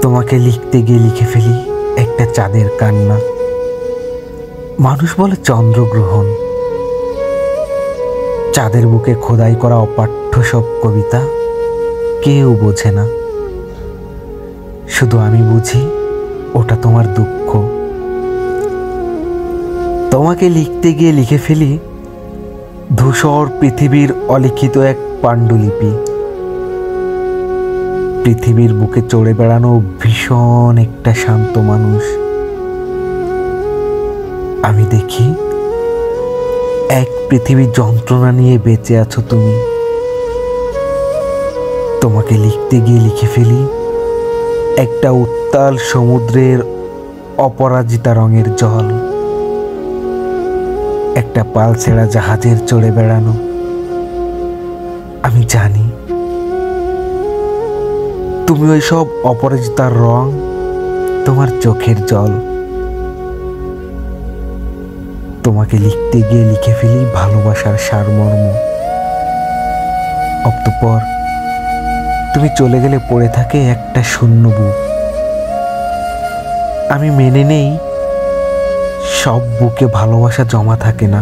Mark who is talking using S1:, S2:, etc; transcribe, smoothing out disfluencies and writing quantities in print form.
S1: তোমাকে লিখতে গিয়ে লিখে ফেলি একটা চাঁদের কান্না। মানুষ বলে চন্দ্রগ্রহণ, চাঁদের বুকে খোদাই করা অপাঠ্য সব কবিতা কেউ বোঝে না, শুধু আমি বুঝি ওটা তোমার দুঃখ। তোমাকে লিখতে গিয়ে লিখে ফেলি ধূসর পৃথিবীর অলিখিত এক পাণ্ডুলিপি। পৃথিবীর বুকে চড়ে বেড়ানো ভীষণ একটা শান্ত মানুষ। আমি দেখি এক পৃথিবীর যন্ত্রণা নিয়ে বেঁচে আছো তুমি। তোমাকে লিখতে গিয়ে লিখে ফেলি একটা উত্তাল সমুদ্রের অপরাজিতা রঙের জল, একটা পাল ছেঁড়া জাহাজের চড়ে বেড়ানো। আমি জানি তুমি ওই সব অপরাজিতার রং, তোমার চোখের জল। তোমাকে লিখতে গিয়ে লিখে ফেলি ভালোবাসার সারমর্ম। অতঃপর তুমি চলে গেলে পড়ে থাকে একটা শূন্য বুক। আমি মেনে নেই সব বুকে ভালোবাসা জমা থাকে না।